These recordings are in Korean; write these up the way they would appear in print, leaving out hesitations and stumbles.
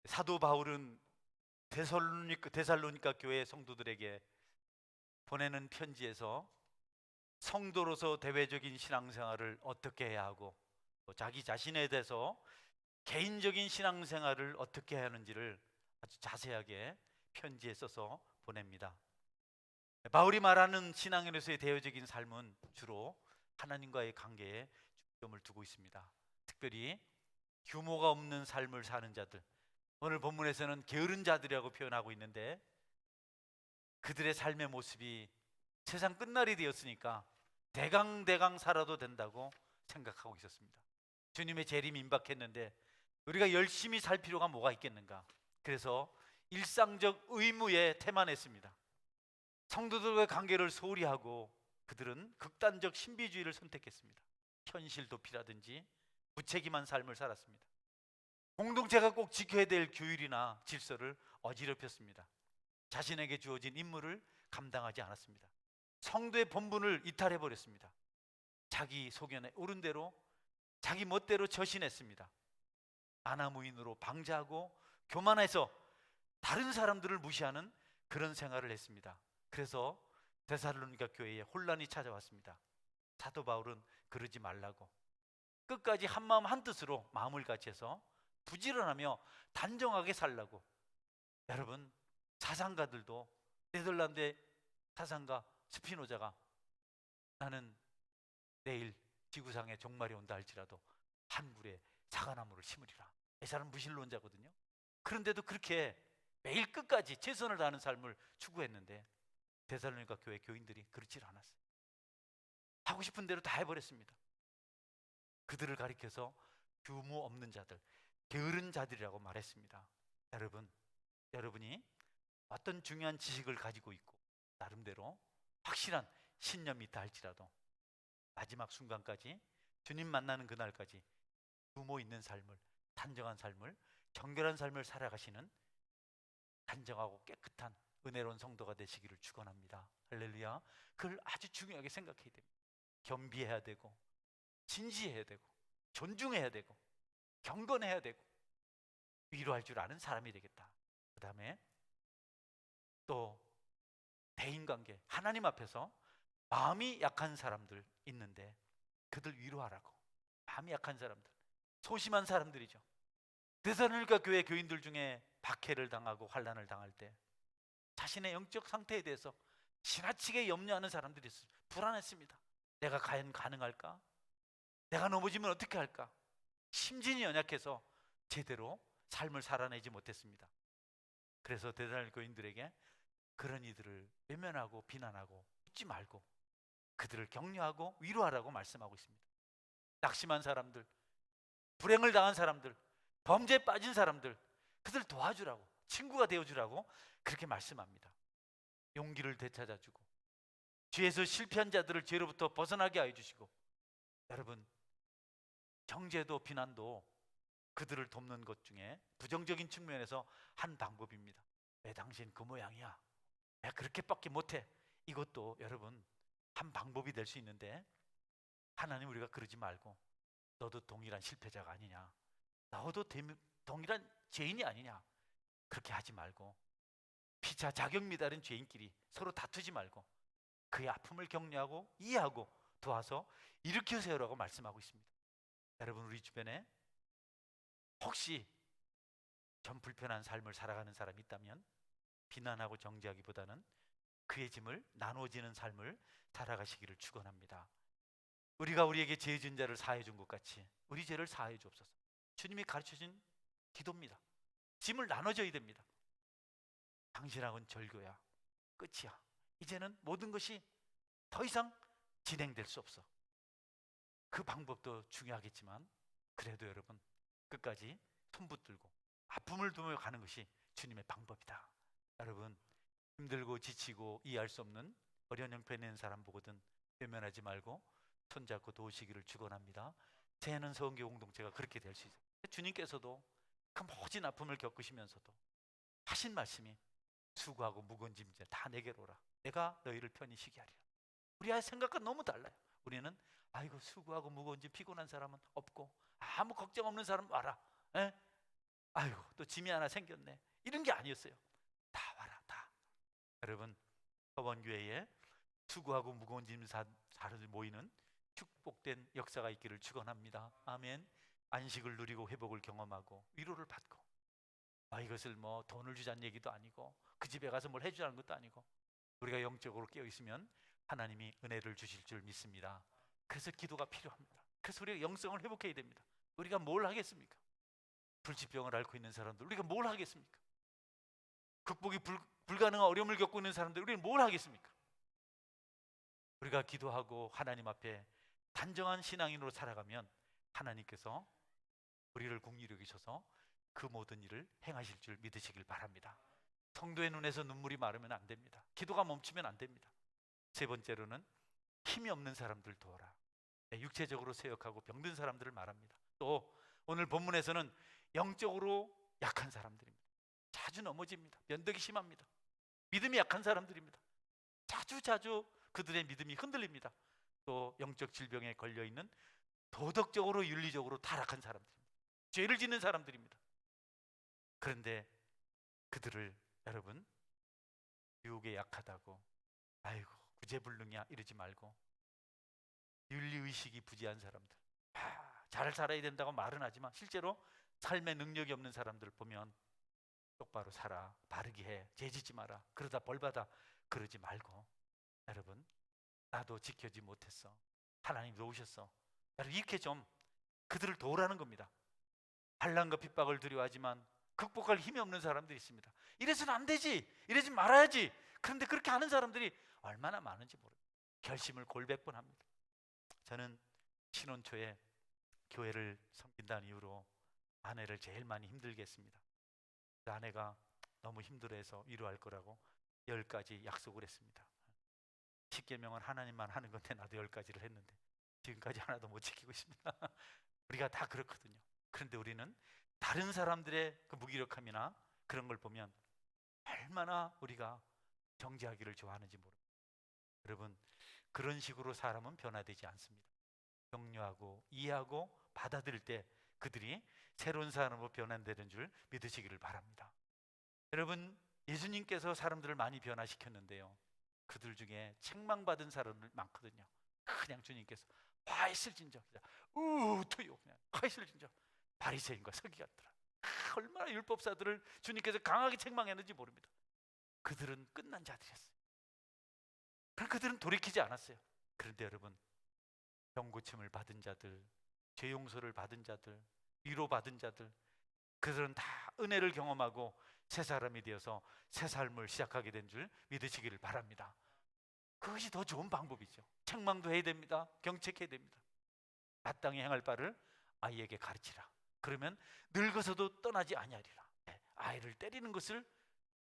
사도 바울은 데살로니가 교회 성도들에게 보내는 편지에서 성도로서 대외적인 신앙생활을 어떻게 해야 하고 또 자기 자신에 대해서 개인적인 신앙생활을 어떻게 해야 하는지를 아주 자세하게 편지에 써서 보냅니다. 바울이 말하는 신앙인으로서의 대외적인 삶은 주로 하나님과의 관계에 중점을 두고 있습니다. 특별히 규모가 없는 삶을 사는 자들, 오늘 본문에서는 게으른 자들이라고 표현하고 있는데 그들의 삶의 모습이 세상 끝날이 되었으니까 대강대강 살아도 된다고 생각하고 있었습니다. 주님의 재림이 임박했는데 우리가 열심히 살 필요가 뭐가 있겠는가? 그래서 일상적 의무에 태만했습니다. 성도들과의 관계를 소홀히 하고 그들은 극단적 신비주의를 선택했습니다. 현실 도피라든지 무책임한 삶을 살았습니다. 공동체가 꼭 지켜야 될 규율이나 질서를 어지럽혔습니다. 자신에게 주어진 임무를 감당하지 않았습니다. 성도의 본분을 이탈해 버렸습니다. 자기 소견에 옳은 대로 자기 멋대로 처신했습니다. 아나무인으로 방자하고 교만해서 다른 사람들을 무시하는 그런 생활을 했습니다. 그래서 데살로니가 교회에 혼란이 찾아왔습니다. 사도 바울은 그러지 말라고 끝까지 한마음 한뜻으로 마음을 같이해서 부지런하며 단정하게 살라고. 여러분, 사상가들도 네덜란드의 사상가 스피노자가 나는 내일 지구상에 종말이 온다 할지라도 한 그루의 사과나무를 심으리라. 이 사람은 무신론자거든요. 그런데도 그렇게 매일 끝까지 최선을 다하는 삶을 추구했는데 데살로니가 교회 교인들이 그렇지 않았어요. 하고 싶은 대로 다 해버렸습니다. 그들을 가리켜서 규모 없는 자들, 게으른 자들이라고 말했습니다. 여러분이 어떤 중요한 지식을 가지고 있고 나름대로 확실한 신념이 있다 할지라도 마지막 순간까지 주님 만나는 그날까지 규모 있는 삶을, 단정한 삶을, 정결한 삶을 살아가시는 단정하고 깨끗한 은혜로운 성도가 되시기를 축원합니다. 할렐루야. 그걸 아주 중요하게 생각해야 됩니다. 겸비해야 되고 진지해야 되고 존중해야 되고 경건해야 되고 위로할 줄 아는 사람이 되겠다. 그 다음에 또 대인관계, 하나님 앞에서 마음이 약한 사람들 있는데 그들 위로하라고. 마음이 약한 사람들, 소심한 사람들이죠. 데살로니가 교회 교인들 중에 박해를 당하고 환난을 당할 때 자신의 영적 상태에 대해서 지나치게 염려하는 사람들이 있어요. 불안했습니다. 내가 과연 가능할까? 내가 넘어지면 어떻게 할까? 심진이 연약해서 제대로 삶을 살아내지 못했습니다. 그래서 데살로니가 교인들에게 그런 이들을 외면하고 비난하고 웃지 말고 그들을 격려하고 위로하라고 말씀하고 있습니다. 낙심한 사람들, 불행을 당한 사람들, 범죄에 빠진 사람들, 그들 도와주라고, 친구가 되어주라고 그렇게 말씀합니다. 용기를 되찾아주고 죄에서 실패한 자들을 죄로부터 벗어나게 하여 주시고, 여러분, 정죄도 비난도 그들을 돕는 것 중에 부정적인 측면에서 한 방법입니다. 왜 당신 그 모양이야? 내가 그렇게밖에 못해. 이것도 여러분 한 방법이 될 수 있는데, 하나님 우리가 그러지 말고 너도 동일한 실패자가 아니냐, 너도 동일한 죄인이 아니냐, 그렇게 하지 말고 피차 자격 미달인 죄인끼리 서로 다투지 말고 그의 아픔을 격려하고 이해하고 도와서 일으켜 세우라고 말씀하고 있습니다. 여러분, 우리 주변에 혹시 전 불편한 삶을 살아가는 사람이 있다면 비난하고 정죄하기보다는 그의 짐을 나눠지는 삶을 살아가시기를 축원합니다. 우리가 우리에게 죄 지은 자를 사해 준 것 같이 우리 죄를 사해 주옵소서. 주님이 가르쳐 준 기도입니다. 짐을 나눠줘야 됩니다. 당신하고는 절교야, 끝이야. 이제는 모든 것이 더 이상 진행될 수 없어. 그 방법도 중요하겠지만 그래도 여러분 끝까지 손 붙들고 아픔을 두며 가는 것이 주님의 방법이다. 여러분, 힘들고 지치고 이해할 수 없는 어려운 형편에 있는 사람 보거든 외면하지 말고 손잡고 도우시기를 축원합니다. 새해는 서은교 공동체가 그렇게 될 수 있어요. 주님께서도 그 모진 아픔을 겪으시면서도 하신 말씀이 수고하고 무거운 짐들 다 내게로 오라. 내가 너희를 편히 쉬게 하리라. 우리의 생각과 너무 달라요. 우리는 아이고 수고하고 무거운 짐 피곤한 사람은 없고 아무 걱정 없는 사람 와라. 에? 아이고 또 짐이 하나 생겼네, 이런 게 아니었어요. 다 와라, 다. 여러분, 서원교회에 수고하고 무거운 짐 사람들 모이는 축복된 역사가 있기를 축원합니다. 아멘. 안식을 누리고 회복을 경험하고 위로를 받고, 이것을 뭐 돈을 주자는 얘기도 아니고 그 집에 가서 뭘 해주자는 것도 아니고, 우리가 영적으로 깨어 있으면 하나님이 은혜를 주실 줄 믿습니다. 그래서 기도가 필요합니다. 그래서 우리가 영성을 회복해야 됩니다. 우리가 뭘 하겠습니까? 불치병을 앓고 있는 사람들, 우리가 뭘 하겠습니까? 극복이 불가능한 어려움을 겪고 있는 사람들, 우리는 뭘 하겠습니까? 우리가 기도하고 하나님 앞에 단정한 신앙인으로 살아가면 하나님께서 우리를 긍휼히 여기셔서 그 모든 일을 행하실 줄 믿으시길 바랍니다. 성도의 눈에서 눈물이 마르면 안 됩니다. 기도가 멈추면 안 됩니다. 세 번째로는 힘이 없는 사람들 도와라. 육체적으로 쇠약하고 병든 사람들을 말합니다. 또 오늘 본문에서는 영적으로 약한 사람들입니다. 자주 넘어집니다. 면역이 심합니다. 믿음이 약한 사람들입니다. 자주 그들의 믿음이 흔들립니다. 또 영적 질병에 걸려있는 도덕적으로 윤리적으로 타락한 사람들입니다. 죄를 짓는 사람들입니다. 그런데 그들을 여러분, 유혹에 약하다고 아이고 구제불능이야 이러지 말고, 윤리의식이 부재한 사람들, 잘 살아야 된다고 말은 하지만 실제로 삶의 능력이 없는 사람들을 보면 똑바로 살아, 바르게 해, 죄짓지 마라, 그러다 벌받아, 그러지 말고, 여러분 나도 지켜지 못했어, 하나님 도우셨어, 여러분 이렇게 좀 그들을 도우라는 겁니다. 반란과 핍박을 두려워하지만 극복할 힘이 없는 사람들이 있습니다. 이래서는 안 되지, 이러지 말아야지. 그런데 그렇게 하는 사람들이 얼마나 많은지 모릅니다. 결심을 골백번 합니다. 저는 신혼 초에 교회를 섬긴다는 이유로 아내를 제일 많이 힘들게 했습니다. 그 아내가 너무 힘들어해서 위로할 거라고 10가지 약속을 했습니다. 10계명은 하나님만 하는 건데 나도 10가지를 했는데 지금까지 하나도 못 지키고 있습니다. 우리가 다 그렇거든요. 그런데 우리는 다른 사람들의 그 무기력함이나 그런 걸 보면 얼마나 우리가 정죄하기를 좋아하는지 모릅니다. 여러분, 그런 식으로 사람은 변화되지 않습니다. 격려하고 이해하고 받아들일 때 그들이 새로운 사람으로 변환되는 줄 믿으시기를 바랍니다. 여러분, 예수님께서 사람들을 많이 변화시켰는데요, 그들 중에 책망받은 사람들 많거든요. 그냥 주님께서 화 있을진저, 우토요, 그냥 화 있을진저, 바리새인과 서기관들아, 얼마나 율법사들을 주님께서 강하게 책망했는지 모릅니다. 그들은 끝난 자들이었어요. 그럼 그들은 돌이키지 않았어요. 그런데 여러분, 병고침을 받은 자들, 죄 용서를 받은 자들, 위로받은 자들, 그들은 다 은혜를 경험하고 새 사람이 되어서 새 삶을 시작하게 된 줄 믿으시기를 바랍니다. 그것이 더 좋은 방법이죠. 책망도 해야 됩니다. 경책해야 됩니다. 마땅히 행할 바를 아이에게 가르치라. 그러면 늙어서도 떠나지 아니하리라. 아이를 때리는 것을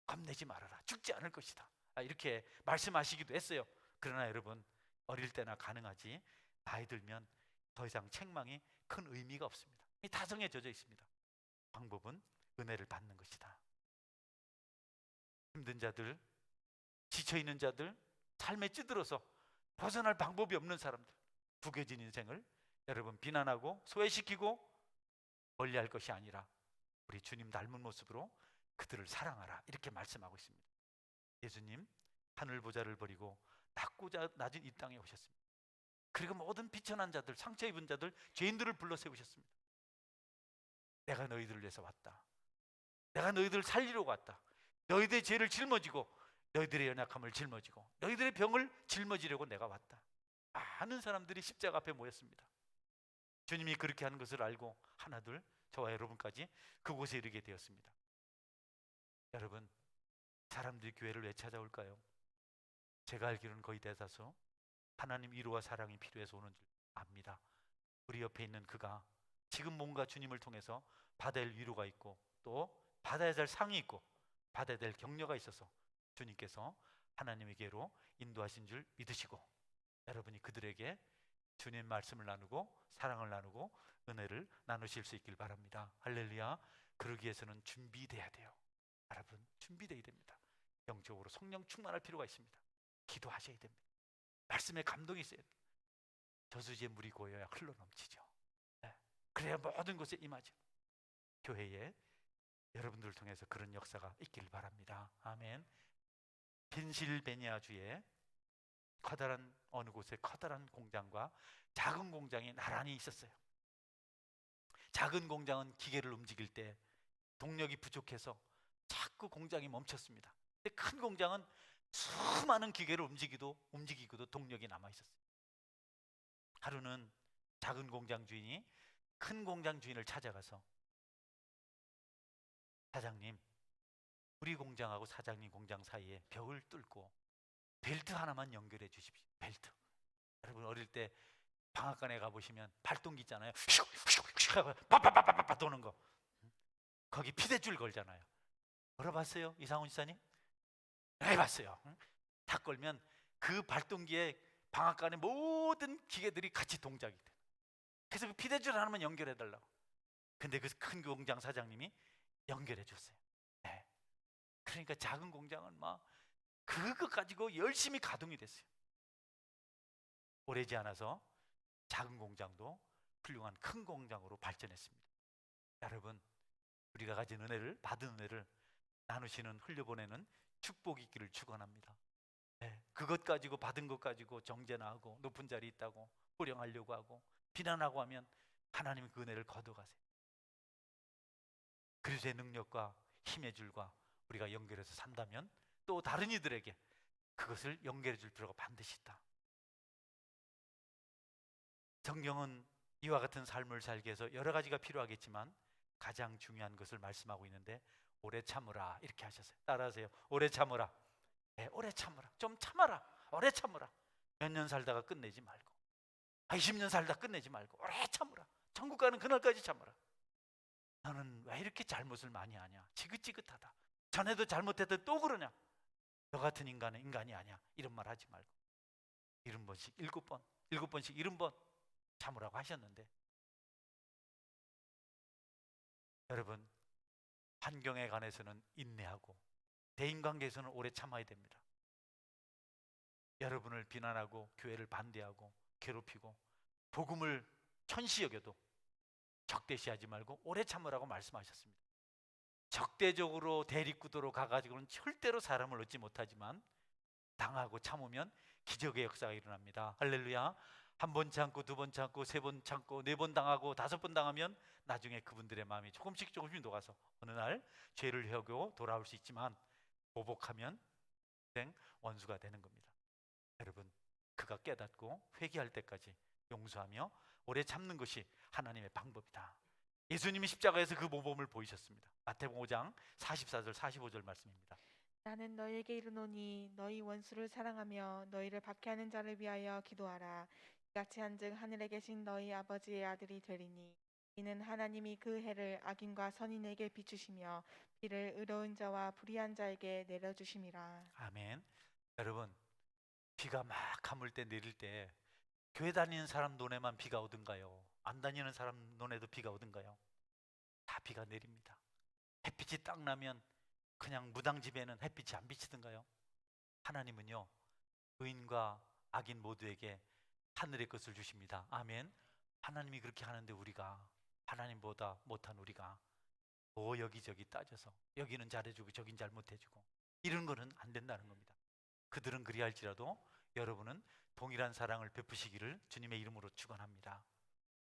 겁내지 말아라. 죽지 않을 것이다. 이렇게 말씀하시기도 했어요. 그러나 여러분, 어릴 때나 가능하지 나이 들면 더 이상 책망이 큰 의미가 없습니다. 다 정해져 있습니다. 방법은 은혜를 받는 것이다. 힘든 자들, 지쳐있는 자들, 삶에 찌들어서 벗어날 방법이 없는 사람들, 구겨진 인생을 여러분 비난하고 소외시키고 멀리할 것이 아니라 우리 주님 닮은 모습으로 그들을 사랑하라, 이렇게 말씀하고 있습니다. 예수님 하늘 보좌를 버리고 낮고 낮은 이 땅에 오셨습니다. 그리고 모든 비천한 자들, 상처 입은 자들, 죄인들을 불러 세우셨습니다. 내가 너희들을 위해서 왔다. 내가 너희들을 살리려고 왔다. 너희들의 죄를 짊어지고 너희들의 연약함을 짊어지고 너희들의 병을 짊어지려고 내가 왔다. 많은 사람들이 십자가 앞에 모였습니다. 주님이 그렇게 하는 것을 알고 하나둘 저와 여러분까지 그곳에 이르게 되었습니다. 여러분, 사람들이 교회를 왜 찾아올까요? 제가 알기로는 거의 대다수 하나님 위로와 사랑이 필요해서 오는 줄 압니다. 우리 옆에 있는 그가 지금 뭔가 주님을 통해서 받아야 할 위로가 있고 또 받아야 할 상이 있고 받아야 될 격려가 있어서 주님께서 하나님에게로 인도하신 줄 믿으시고, 여러분이 그들에게 주님 말씀을 나누고 사랑을 나누고 은혜를 나누실 수 있길 바랍니다. 할렐루야. 그러기 위해서는 준비돼야 돼요. 여러분, 준비돼야 됩니다. 영적으로 성령 충만할 필요가 있습니다. 기도하셔야 됩니다. 말씀에 감동이 있어야 돼요. 저수지에 물이 고여야 흘러 넘치죠. 그래야 모든 것에 임하죠. 교회에 여러분들을 통해서 그런 역사가 있길 바랍니다. 아멘. 펜실베니아주에 커다란 어느 곳에 커다란 공장과 작은 공장이 나란히 있었어요. 작은 공장은 기계를 움직일 때 동력이 부족해서 자꾸 공장이 멈췄습니다. 근데 큰 공장은 수많은 기계를 움직이고도 동력이 남아 있었어요. 하루는 작은 공장 주인이 큰 공장 주인을 찾아가서, 사장님, 우리 공장하고 사장님 공장 사이에 벽을 뚫고 벨트 하나만 연결해 주십시오. 벨트. 여러분 어릴 때 방앗간에 가보시면 발동기 있잖아요. 슉슉슉 빠빠빠빠빠 도는 거. 거기 피대줄 걸잖아요. 걸어봤어요, 이상훈 지사님? 해봤어요. 다 걸면 그 발동기에 방앗간의 모든 기계들이 같이 동작이 돼. 그래서 그 피대줄 하나만 연결해 달라고. 근데 그 큰 공장 사장님이 연결해 줬어요. 네. 그러니까 작은 공장은 막 그거 가지고 열심히 가동이 됐어요. 오래지 않아서 작은 공장도 훌륭한 큰 공장으로 발전했습니다. 여러분, 우리가 가진 은혜를, 받은 은혜를 나누시는, 흘려보내는 축복이 있기를 축원합니다. 네, 그것 가지고, 받은 것 가지고 정죄나 하고 높은 자리에 있다고 호령하려고 하고 비난하고 하면 하나님이 그 은혜를 거둬가세요. 그리스도의 능력과 힘의 줄과 우리가 연결해서 산다면 또 다른 이들에게 그것을 연결해 줄 필요가 반드시 있다. 성경은 이와 같은 삶을 살기 위해서 여러 가지가 필요하겠지만 가장 중요한 것을 말씀하고 있는데, 오래 참으라 이렇게 하셨어요. 따라하세요. 오래 참으라. 네, 오래 참으라. 좀 참아라. 오래 참으라. 몇 년 살다가 끝내지 말고, 20년 살다 끝내지 말고 오래 참으라. 천국 가는 그날까지 참으라. 너는 왜 이렇게 잘못을 많이 하냐? 지긋지긋하다. 전에도 잘못했더니 또 그러냐? 너 같은 인간은 인간이 아니야. 이런 말 하지 말고 70번씩 7번, 7번씩 70번 참으라고 하셨는데, 여러분, 환경에 관해서는 인내하고 대인관계에서는 오래 참아야 됩니다. 여러분을 비난하고 교회를 반대하고 괴롭히고 복음을 천시 여겨도 적대시하지 말고 오래 참으라고 말씀하셨습니다. 적대적으로 대립구도로 가가지고는 절대로 사람을 얻지 못하지만 당하고 참으면 기적의 역사가 일어납니다. 할렐루야. 한 번 참고, 두 번 참고, 세 번 참고, 네 번 당하고, 5번 당하면 나중에 그분들의 마음이 조금씩 녹아서 어느 날 죄를 회개하고 돌아올 수 있지만, 보복하면 원수가 되는 겁니다. 여러분, 그가 깨닫고 회개할 때까지 용서하며 오래 참는 것이 하나님의 방법이다. 예수님이 십자가에서 그 모범을 보이셨습니다. 마태복음 5장 44절 45절 말씀입니다. 나는 너희에게 이르노니 너희 원수를 사랑하며 너희를 박해하는 자를 위하여 기도하라. 이같이 한즉 하늘에 계신 너희 아버지의 아들이 되리니 이는 하나님이 그 해를 악인과 선인에게 비추시며 비를 의로운 자와 불의한 자에게 내려주심이라. 아멘. 여러분, 비가 막 가물 때 내릴 때 교회 다니는 사람 눈에만 비가 오든가요? 안 다니는 사람 눈에도 비가 오든가요? 다 비가 내립니다. 햇빛이 딱 나면 그냥 무당집에는 햇빛이 안 비치든가요? 하나님은요, 의인과 악인 모두에게 하늘의 것을 주십니다. 아멘. 하나님이 그렇게 하는데 우리가, 하나님보다 못한 우리가 뭐 여기저기 따져서 여기는 잘해주고 저긴 잘못해주고 이런 거는 안 된다는 겁니다. 그들은 그리할지라도 여러분은 동일한 사랑을 베푸시기를 주님의 이름으로 축원합니다.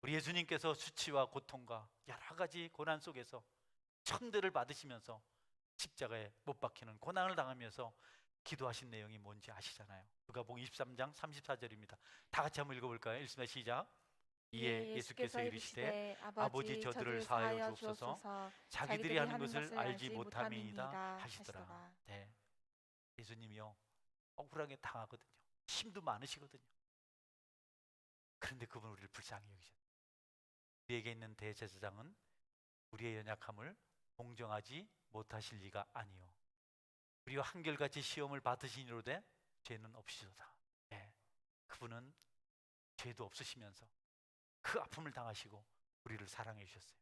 우리 예수님께서 수치와 고통과 여러 가지 고난 속에서 천대를 받으시면서 십자가에 못 박히는 고난을 당하면서 기도하신 내용이 뭔지 아시잖아요. 누가복음 23장 34절입니다. 다 같이 한번 읽어볼까요? 읽습니다. 시작. 이에 예수께서 이르시되 아버지 저들을 사하여 주옵소서, 자기들이 하는 것을 알지 못함이니이다 하시더라. 네. 예수님이요, 억울하게 당하거든요. 힘도 많으시거든요. 그런데 그분 우리를 불쌍히 여기셨어요. 우리에게 있는 대제사장은 우리의 연약함을 공정하지 못하실 리가 아니요, 우리와 한결같이 시험을 받으시니로되 죄는 없으시도다. 네. 그분은 죄도 없으시면서 그 아픔을 당하시고 우리를 사랑해 주셨어요.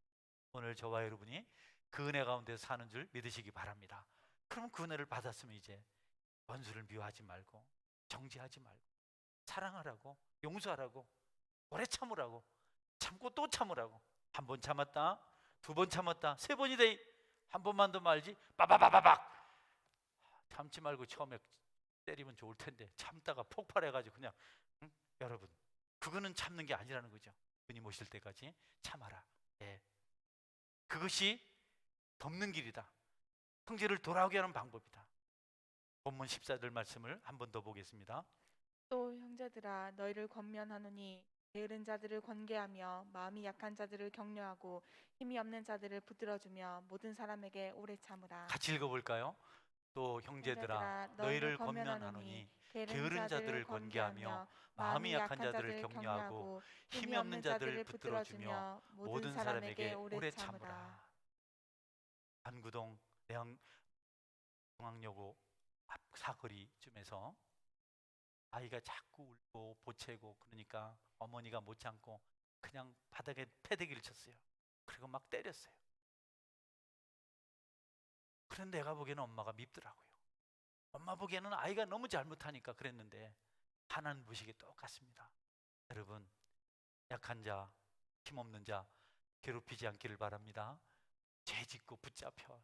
오늘 저와 여러분이 그 은혜 가운데 사는 줄 믿으시기 바랍니다. 그럼 그 은혜를 받았으면 이제 원수를 미워하지 말고 정죄하지 말고 사랑하라고, 용서하라고, 오래 참으라고, 참고 또 참으라고. 한 번 참았다, 두 번 참았다, 세 번이 돼 한 번만 더 말지 빠바바바박. 참지 말고 처음에 때리면 좋을 텐데 참다가 폭발해가지고 그냥 응? 여러분 그거는 참는 게 아니라는 거죠. 주님 오실 때까지 참아라. 예. 그것이 덮는 길이다. 형제를 돌아오게 하는 방법이다. 본문 14절 말씀을 한 번 더 보겠습니다. 또 형제들아 너희를 권면하노니 게으른 자들을 권계하며 마음이 약한 자들을 격려하고 힘이 없는 자들을 붙들어주며 모든 사람에게 오래 참으라. 같이 읽어볼까요? 또 형제들아 너희를 권면하노니 게으른 자들을 권계하며 마음이 약한 자들을 격려하고 힘이 없는 자들을 붙들어주며 모든 사람에게 오래 참으라. 반구동 중앙여고 앞 사거리쯤에서 아이가 자꾸 울고 보채고 그러니까 어머니가 못 참고 그냥 바닥에 패대기를 쳤어요. 그리고 막 때렸어요. 그런데 내가 보기에는 엄마가 밉더라고요. 엄마 보기에는 아이가 너무 잘못하니까 그랬는데 하나님 보시기에 똑같습니다. 여러분 약한 자, 힘없는 자 괴롭히지 않기를 바랍니다. 죄 짓고 붙잡혀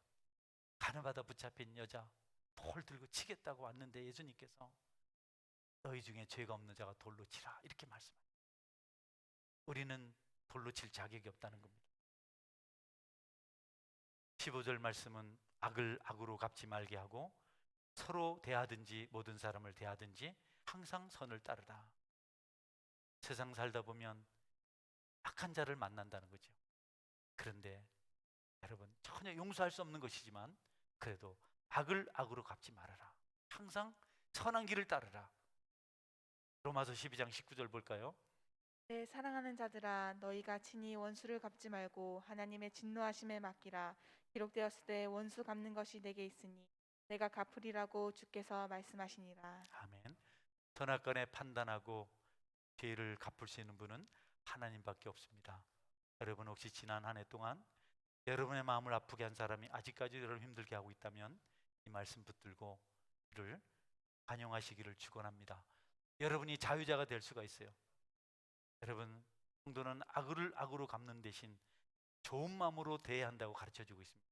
가늠하다 붙잡힌 여자 돌 들고 치겠다고 왔는데 예수님께서 너희 중에 죄가 없는 자가 돌로 치라 이렇게 말씀합니다. 우리는 돌로 칠 자격이 없다는 겁니다. 15절 말씀은 악을 악으로 갚지 말게 하고 서로 대하든지 모든 사람을 대하든지 항상 선을 따르라. 세상 살다 보면 악한 자를 만난다는 거죠. 그런데 여러분 전혀 용서할 수 없는 것이지만 그래도 악을 악으로 갚지 말아라. 항상 선한 길을 따르라. 로마서 12장 19절 볼까요? 내 사랑하는 자들아 너희가 친히 원수를 갚지 말고 하나님의 진노하심에 맡기라. 기록되었을 때 원수 갚는 것이 내게 있으니 내가 갚으리라고 주께서 말씀하시니라. 아멘. 선악간에 판단하고 죄를 갚을 수 있는 분은 하나님밖에 없습니다. 여러분 혹시 지난 한 해 동안 여러분의 마음을 아프게 한 사람이 아직까지 여러분 힘들게 하고 있다면 이 말씀 붙들고 이를 반영하시기를 축원합니다. 여러분이 자유자가 될 수가 있어요. 여러분 성도는 악을 악으로 갚는 대신 좋은 마음으로 대해야 한다고 가르쳐주고 있습니다.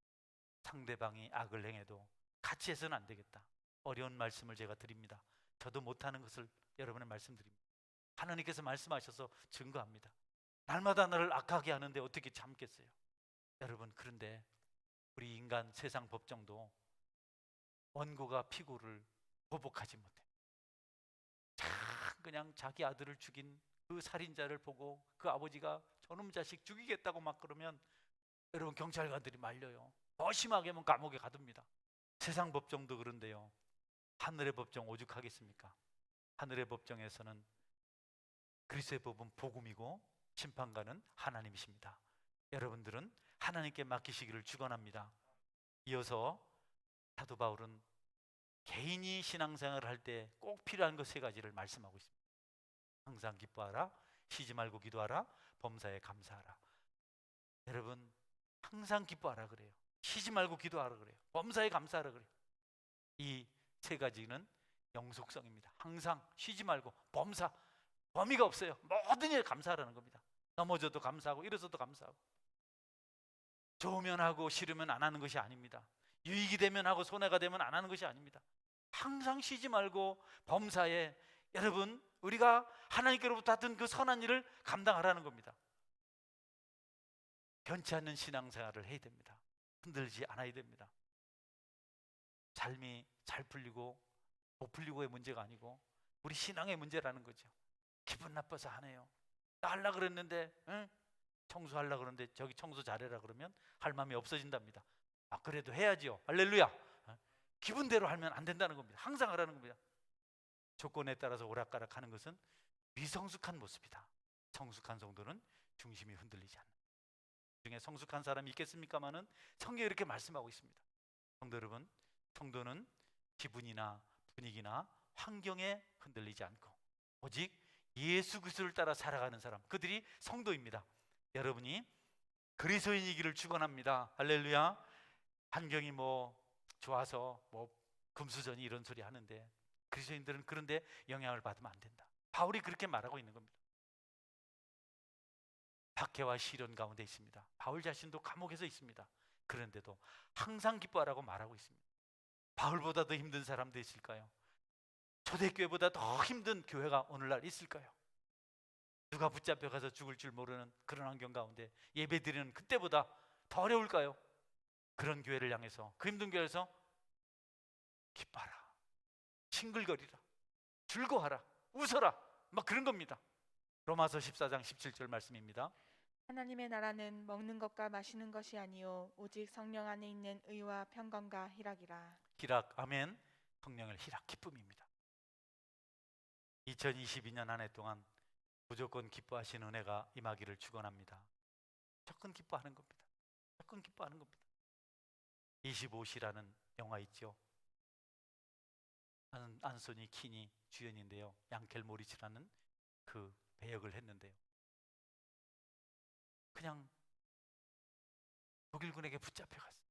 상대방이 악을 행해도 같이 해서는 안 되겠다. 어려운 말씀을 제가 드립니다. 저도 못하는 것을 여러분의 말씀드립니다. 하나님께서 말씀하셔서 증거합니다. 날마다 나를 악하게 하는데 어떻게 참겠어요? 여러분 그런데 우리 인간 세상 법정도 원고가 피고를 보복하지 못해. 그냥 자기 아들을 죽인 그 살인자를 보고 그 아버지가 저놈 자식 죽이겠다고 막 그러면 여러분 경찰관들이 말려요. 더 심하게 하면 감옥에 가둡니다. 세상 법정도 그런데요. 하늘의 법정 오죽하겠습니까? 하늘의 법정에서는 그리스도의 법은 복음이고 심판관은 하나님이십니다. 여러분들은 하나님께 맡기시기를 축원합니다. 이어서 사도 바울은 개인이 신앙생활을 할 때 꼭 필요한 것 세 가지를 말씀하고 있습니다. 항상 기뻐하라, 쉬지 말고 기도하라, 범사에 감사하라. 여러분 항상 기뻐하라 그래요. 쉬지 말고 기도하라 그래요. 범사에 감사하라 그래요. 이 세 가지는 영속성입니다. 항상 쉬지 말고 범사, 범위가 없어요. 모든 일에 감사하라는 겁니다. 넘어져도 감사하고 일어서도 감사하고 좋으면 하고 싫으면 안 하는 것이 아닙니다. 유익이 되면 하고 손해가 되면 안 하는 것이 아닙니다. 항상 쉬지 말고 범사에 여러분 우리가 하나님께로부터 받은 그 선한 일을 감당하라는 겁니다. 변치 않는 신앙생활을 해야 됩니다. 흔들리지 않아야 됩니다. 삶이 잘 풀리고 못 풀리고의 문제가 아니고 우리 신앙의 문제라는 거죠. 기분 나빠서 안 해요. 나 하려고 그랬는데 청소하려고 그러는데 저기 청소 잘해라 그러면 할 마음이 없어진답니다. 아 그래도 해야지요. 할렐루야. 기분대로 하면 안 된다는 겁니다. 항상 하라는 겁니다. 조건에 따라서 오락가락하는 것은 미성숙한 모습이다. 성숙한 성도는 중심이 흔들리지 않는. 중에 성숙한 사람이 있겠습니까마는 성경에 이렇게 말씀하고 있습니다. 성도 여러분, 성도는 기분이나 분위기나 환경에 흔들리지 않고 오직 예수 그리스도를 따라 살아가는 사람, 그들이 성도입니다. 여러분이 그리스도인이기를 축원합니다. 할렐루야. 환경이 뭐 좋아서 뭐 금수저니 이런 소리 하는데 그리스도인들은 그런데 영향을 받으면 안 된다. 바울이 그렇게 말하고 있는 겁니다. 박해와 시련 가운데 있습니다. 바울 자신도 감옥에서 있습니다. 그런데도 항상 기뻐하라고 말하고 있습니다. 바울보다 더 힘든 사람도 있을까요? 초대교회보다 더 힘든 교회가 오늘날 있을까요? 누가 붙잡혀가서 죽을 줄 모르는 그런 환경 가운데 예배드리는 그때보다 더 어려울까요? 그런 교회를 향해서, 그 힘든 교회에서 기뻐하라, 싱글거리라, 즐거워하라, 웃어라, 막 그런 겁니다. 로마서 14장 17절 말씀입니다. 하나님의 나라는 먹는 것과 마시는 것이 아니요 오직 성령 안에 있는 의와 평강과 희락이라. 희락, 아멘. 성령을 희락, 기쁨입니다. 2022년 한 해 동안 무조건 기뻐하시는 은혜가 임하기를 축원합니다. 무조건 기뻐하는 겁니다. 무조건 기뻐하는 겁니다. 25시라는 영화 있죠. 안소니 킨이 주연인데요. 양켈 모리츠라는 그 배역을 했는데요. 그냥 독일군에게 붙잡혀갔어요.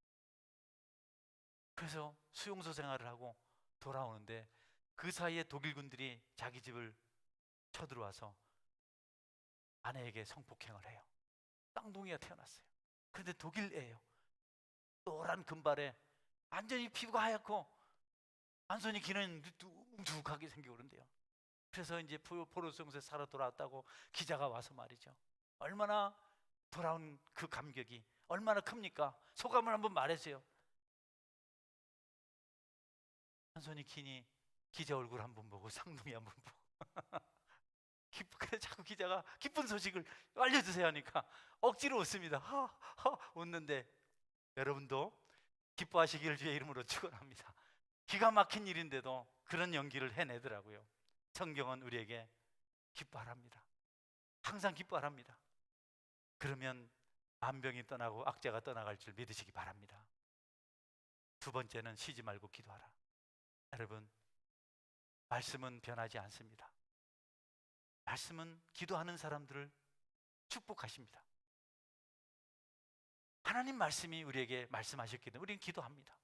그래서 수용소 생활을 하고 돌아오는데 그 사이에 독일군들이 자기 집을 쳐들어와서 아내에게 성폭행을 해요. 쌍둥이가 태어났어요. 그런데 독일 애예요. 노란 금발에 완전히 피부가 하얗고 안소니 키는 뭉툭하게 생기고 그런데요. 그래서 이제 포로 수용소에 살아 돌아왔다고 기자가 와서 말이죠. 얼마나 돌아온 그 감격이 얼마나 큽니까? 소감을 한번 말해주세요. 안소니 킨이 기자 얼굴 한번 보고 쌍둥이 한번 보고 그래 자꾸 기자가 기쁜 소식을 알려주세요 하니까 억지로 웃습니다. 웃는데 여러분도 기뻐하시기를 주의 이름으로 축원합니다. 기가 막힌 일인데도 그런 연기를 해내더라고요. 성경은 우리에게 기뻐하랍니다. 항상 기뻐하랍니다. 그러면 만병이 떠나고 악재가 떠나갈 줄 믿으시기 바랍니다. 두 번째는 쉬지 말고 기도하라. 여러분, 말씀은 변하지 않습니다. 말씀은 기도하는 사람들을 축복하십니다. 하나님 말씀이 우리에게 말씀하셨기 때문에 우리는 기도합니다.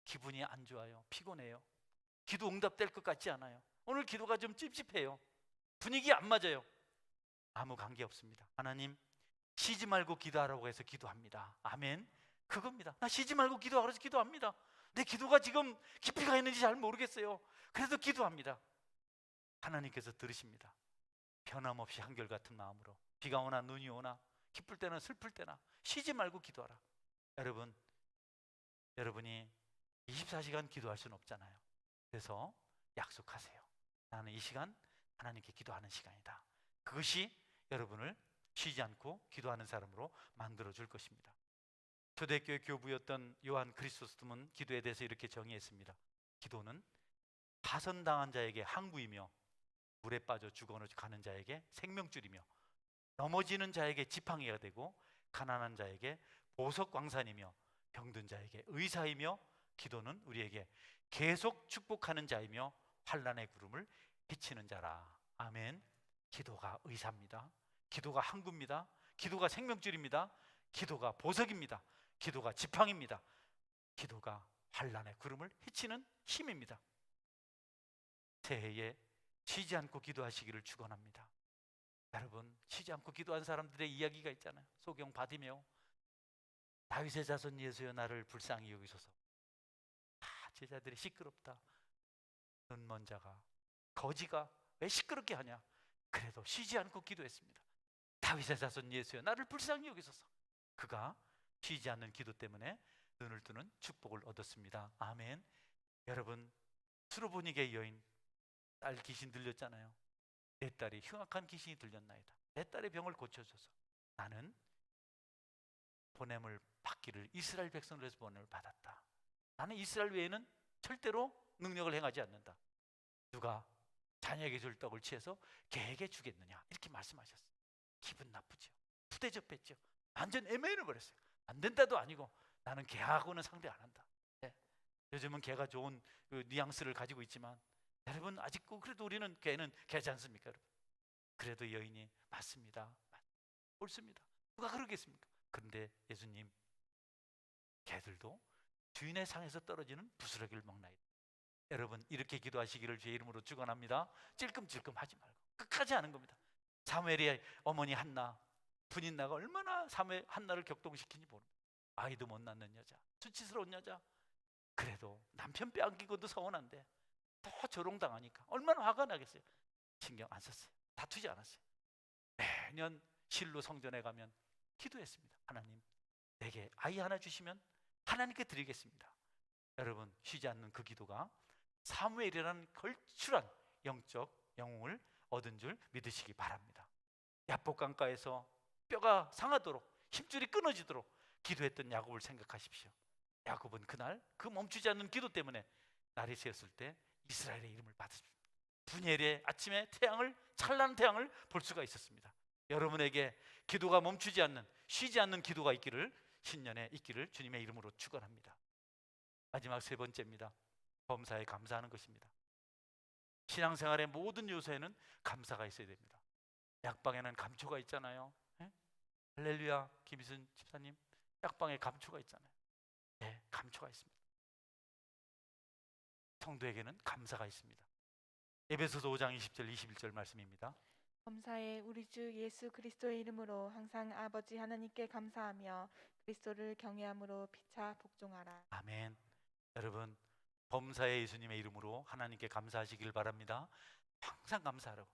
기분이 안 좋아요. 피곤해요. 기도 응답될 것 같지 않아요. 오늘 기도가 좀 찝찝해요. 분위기 안 맞아요. 아무 관계 없습니다. 하나님, 쉬지 말고 기도하라고 해서 기도합니다. 아멘. 그겁니다. 나 쉬지 말고 기도하라고 해서 기도합니다. 내 기도가 지금 깊이가 있는지 잘 모르겠어요. 그래도 기도합니다. 하나님께서 들으십니다. 변함없이 한결같은 마음으로 비가 오나 눈이 오나 기쁠 때나 슬플 때나 쉬지 말고 기도하라. 여러분이 24시간 기도할 수는 없잖아요. 그래서 약속하세요. 나는 이 시간 하나님께 기도하는 시간이다. 그것이 여러분을 쉬지 않고 기도하는 사람으로 만들어줄 것입니다. 초대교회 교부였던 요한 크리소스톰은 기도에 대해서 이렇게 정의했습니다. 기도는 파선당한 자에게 항구이며 물에 빠져 죽어가는 자에게 생명줄이며 넘어지는 자에게 지팡이가 되고 가난한 자에게 보석광산이며 병든 자에게 의사이며 기도는 우리에게 계속 축복하는 자이며 환난의 구름을 비치는 자라. 아멘. 기도가 의사입니다. 기도가 항구입니다. 기도가 생명줄입니다. 기도가 보석입니다. 기도가 지팡이입니다. 기도가 환난의 구름을 헤치는 힘입니다. 새해에 쉬지 않고 기도하시기를 축원합니다. 여러분, 쉬지 않고 기도한 사람들의 이야기가 있잖아요. 소경 바디메오, 다윗의 자손 예수여 나를 불쌍히 여기소서. 제자들이 시끄럽다. 눈먼 자가 거지가 왜 시끄럽게 하냐. 그래도 쉬지 않고 기도했습니다. 다윗의 자손 예수여 나를 불쌍히 여기소서. 그가 쉬지 않는 기도 때문에 눈을 뜨는 축복을 얻었습니다. 아멘. 여러분, 수로보니게 여인 딸 귀신 들렸잖아요. 내 딸이 흉악한 귀신이 들렸나이다. 내 딸의 병을 고쳐줘서 나는 보냄을 받기를 이스라엘 백성들에서 보냄을 받았다. 나는 이스라엘 외에는 절대로 능력을 행하지 않는다. 누가 자녀에게 줄 떡을 취해서 개에게 주겠느냐 이렇게 말씀하셨어요. 기분 나쁘죠. 부대접했죠. 완전 애매해 버렸어요. 안 된다도 아니고 나는 개하고는 상대 안 한다. 네. 요즘은 개가 좋은 그 뉘앙스를 가지고 있지만 여러분 아직도 그래도 우리는 개는 개지 않습니까? 여러분? 그래도 여인이 맞습니다. 옳습니다. 누가 그러겠습니까? 그런데 예수님, 개들도 주인의 상에서 떨어지는 부스러기를 먹나이다. 여러분, 이렇게 기도하시기를 주의 이름으로 축원합니다. 찔끔찔끔 하지 말고 끝까지 하는 겁니다. 사무엘의 어머니 한나, 분인나가 얼마나 한나를 격동시키는지 모릅니다. 아이도 못 낳는 여자, 수치스러운 여자. 그래도 남편 빼앗기고도 서운한데 더 조롱당하니까 얼마나 화가 나겠어요. 신경 안 썼어요. 다투지 않았어요. 매년 실로 성전에 가면 기도했습니다. 하나님, 내게 아이 하나 주시면 하나님께 드리겠습니다. 여러분, 쉬지 않는 그 기도가 사무엘이라는 걸출한 영적 영웅을 얻은 줄 믿으시기 바랍니다. 야복 강가에서 뼈가 상하도록 힘줄이 끊어지도록 기도했던 야곱을 생각하십시오. 야곱은 그날 그 멈추지 않는 기도 때문에 날이 새었을 때 이스라엘의 이름을 받았습니다. 분열의 아침에 찬란한 태양을 볼 수가 있었습니다. 여러분에게 기도가 멈추지 않는, 쉬지 않는 기도가 있기를, 신년에 있기를 주님의 이름으로 축원합니다. 마지막 세 번째입니다. 범사에 감사하는 것입니다. 신앙생활의 모든 요소에는 감사가 있어야 됩니다. 약방에는 감초가 있잖아요. 예? 할렐루야, 김희순 집사님, 약방에 감초가 있잖아요. 네, 감초가 있습니다. 성도에게는 감사가 있습니다. 에베소서 5장 20절 21절 말씀입니다. 범사에 우리 주 예수 그리스도의 이름으로 항상 아버지 하나님께 감사하며 그리스도를 경외함으로 피차 복종하라. 아멘. 여러분, 범사의 예수님의 이름으로 하나님께 감사하시길 바랍니다. 항상 감사하라고.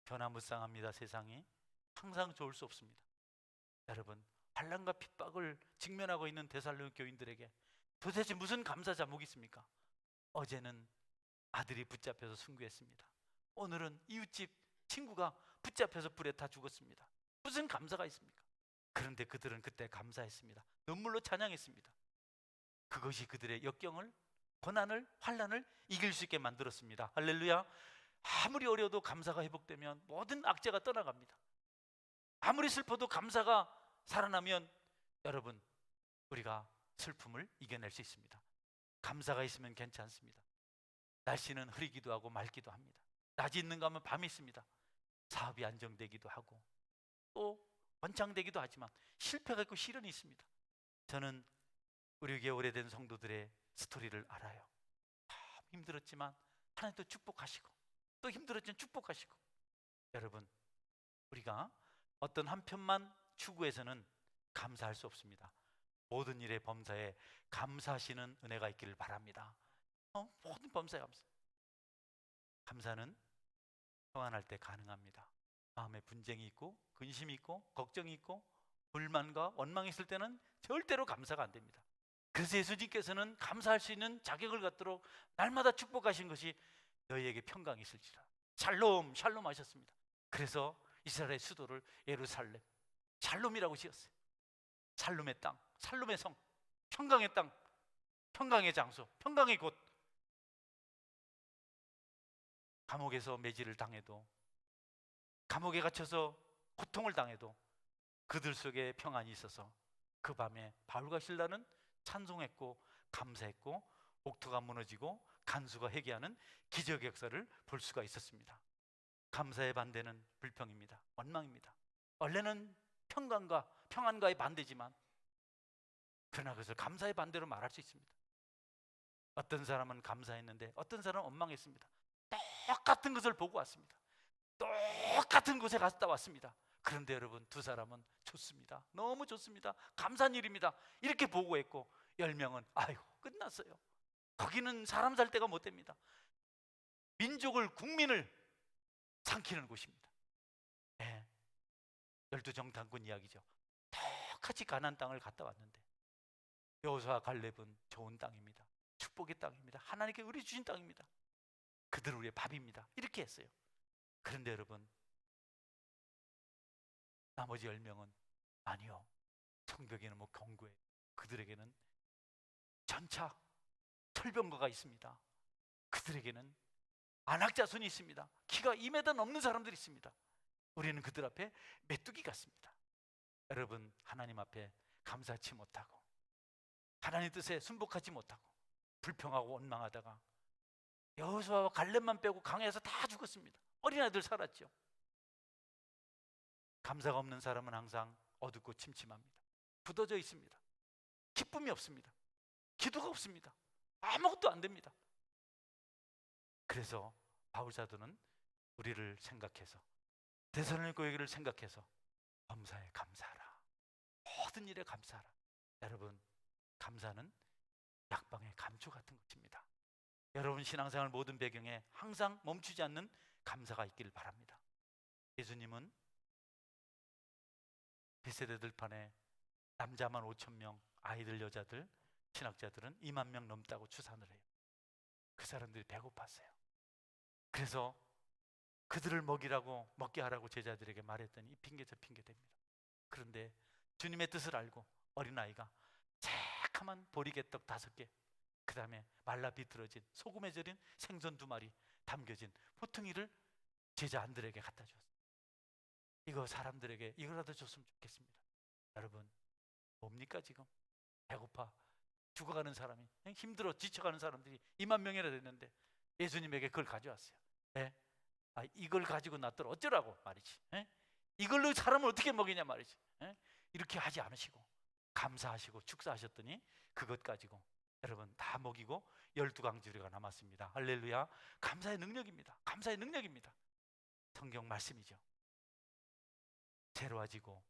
변화무쌍합니다. 세상이 항상 좋을 수 없습니다. 여러분, 환난과 핍박을 직면하고 있는 데살로니가 교인들에게 도대체 무슨 감사 자목이 있습니까? 어제는 아들이 붙잡혀서 순교했습니다. 오늘은 이웃집 친구가 붙잡혀서 불에 타 죽었습니다. 무슨 감사가 있습니까? 그런데 그들은 그때 감사했습니다. 눈물로 찬양했습니다. 그것이 그들의 역경을, 고난을, 환난을 이길 수 있게 만들었습니다. 할렐루야. 아무리 어려워도 감사가 회복되면 모든 악재가 떠나갑니다. 아무리 슬퍼도 감사가 살아나면 여러분, 우리가 슬픔을 이겨낼 수 있습니다. 감사가 있으면 괜찮습니다. 날씨는 흐리기도 하고 맑기도 합니다. 낮이 있는가 하면 밤이 있습니다. 사업이 안정되기도 하고 또 번창되기도 하지만 실패가 있고 시련이 있습니다. 저는 우리 교회 오래된 성도들의 스토리를 알아요. 참 힘들었지만 하나님 또 축복하시고, 또 힘들었지만 축복하시고. 여러분, 우리가 어떤 한편만 추구해서는 감사할 수 없습니다. 모든 일의 범사에 감사하시는 은혜가 있기를 바랍니다. 모든 범사에 감사. 감사는 평안할 때 가능합니다. 마음에 분쟁이 있고 근심이 있고 걱정이 있고 불만과 원망이 있을 때는 절대로 감사가 안 됩니다. 그래서 예수님께서는 감사할 수 있는 자격을 갖도록 날마다 축복하신 것이 너희에게 평강이 있을지라. 샬롬 샬롬 하셨습니다. 그래서 이스라엘의 수도를 예루살렘 샬롬이라고 지었어요. 샬롬의 땅, 샬롬의 성, 평강의 땅, 평강의 장소, 평강의 곳. 감옥에서 매질을 당해도, 감옥에 갇혀서 고통을 당해도 그들 속에 평안이 있어서 그 밤에 바울과 실라는 찬송했고 감사했고 옥토가 무너지고 간수가 회개하는 기적의 역사를 볼 수가 있었습니다. 감사의 반대는 불평입니다. 원망입니다. 원래는 평안과의 반대지만 그러나 그것을 감사의 반대로 말할 수 있습니다. 어떤 사람은 감사했는데 어떤 사람은 원망했습니다. 똑같은 것을 보고 왔습니다. 똑같은 곳에 갔다 왔습니다. 그런데 여러분, 두 사람은 좋습니다. 너무 좋습니다. 감사한 일입니다. 이렇게 보고했고 10명은 아이고 끝났어요. 거기는 사람 살 데가 못 됩니다. 민족을, 국민을 삼키는 곳입니다. 네. 12정탐꾼 이야기죠. 똑같이 가나안 땅을 갔다 왔는데 여호수아와 갈렙은 좋은 땅입니다. 축복의 땅입니다. 하나님께 우리 주신 땅입니다. 그들은 우리의 밥입니다. 이렇게 했어요. 그런데 여러분, 나머지 10명은 아니요, 성벽에는 뭐 경고해, 그들에게는 전차 철병거가 있습니다. 그들에게는 안악자손이 있습니다. 키가 2m 넘는 사람들이 있습니다. 우리는 그들 앞에 메뚜기 같습니다. 여러분, 하나님 앞에 감사치 못하고 하나님 뜻에 순복하지 못하고 불평하고 원망하다가 여호수아와 갈렙만 빼고 강에서 다 죽었습니다. 어린아이들 살았죠. 감사가 없는 사람은 항상 어둡고 침침합니다. 굳어져 있습니다. 기쁨이 없습니다. 기도가 없습니다. 아무것도 안 됩니다. 그래서 바울 사도는 우리를 생각해서, 데살로니가 교회를 생각해서 범사에 감사하라, 모든 일에 감사하라, 여러분, 감사는 약방의 감초 같은 것입니다. 여러분 신앙생활 모든 배경에 항상 멈추지 않는 감사가 있기를 바랍니다. 예수님은 빗세대 들판에 남자만 5,000명, 아이들, 여자들, 신학자들은 2만 명 넘다고 추산을 해요. 그 사람들이 배고팠어요. 그래서 그들을 먹이라고, 먹게 하라고 제자들에게 말했더니 이 핑계 저 핑계 됩니다. 그런데 주님의 뜻을 알고 어린아이가 새카만 보리개떡 5개, 그 다음에 말라 비틀어진 소금에 절인 생선 2마리 담겨진 포통이를 제자들에게 갖다 줬어요. 이거 사람들에게 이거라도 줬으면 좋겠습니다. 여러분, 뭡니까 지금? 배고파 죽어가는 사람이, 힘들어 지쳐가는 사람들이 2만 명이나 됐는데 예수님에게 그걸 가져왔어요. 네? 이걸 가지고 놨더라 어쩌라고 말이지. 이걸로 사람을 어떻게 먹이냐 말이지. 이렇게 하지 않으시고 감사하시고 축사하셨더니 그것 가지고 여러분 다 먹이고 12강주리가 남았습니다. 할렐루야. 감사의 능력입니다. 감사의 능력입니다. 성경 말씀이죠. 새로워지고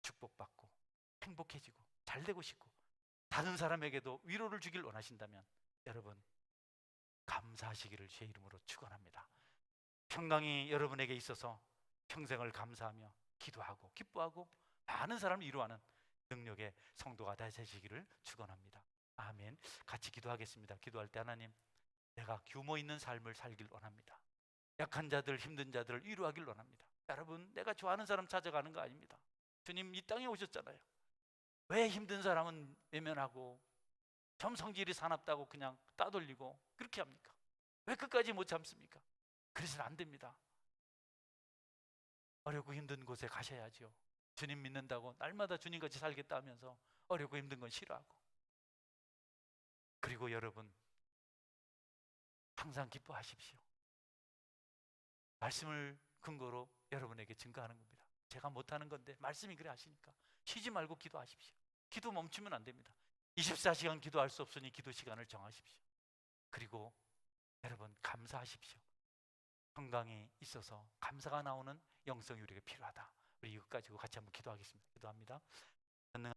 축복받고 행복해지고 잘되고 싶고 다른 사람에게도 위로를 주길 원하신다면 여러분 감사하시기를 제 이름으로 축원합니다. 평강이 여러분에게 있어서 평생을 감사하며 기도하고 기뻐하고 많은 사람을 위로하는 능력의 성도가 되시기를 축원합니다. 아멘. 같이 기도하겠습니다. 기도할 때 하나님, 내가 규모 있는 삶을 살길 원합니다. 약한 자들, 힘든 자들을 위로하길 원합니다. 여러분, 내가 좋아하는 사람 찾아가는 거 아닙니다. 주님 이 땅에 오셨잖아요. 왜 힘든 사람은 외면하고 좀 성질이 사납다고 그냥 따돌리고 그렇게 합니까? 왜 끝까지 못 참습니까? 그래서는 안 됩니다. 어렵고 힘든 곳에 가셔야죠. 주님 믿는다고 날마다 주님같이 살겠다 하면서 어렵고 힘든 건 싫어하고. 그리고 여러분 항상 기뻐하십시오. 말씀을 근거로 여러분에게 증거하는 겁니다. 제가 못하는 건데 말씀이 그래 하시니까 쉬지 말고 기도하십시오. 기도 멈추면 안 됩니다. 24시간 기도할 수 없으니 기도 시간을 정하십시오. 그리고 여러분 감사하십시오. 건강이 있어서 감사가 나오는 영성이 우리에게 필요하다. 우리 이것 가지고 같이 한번 기도하겠습니다. 기도합니다.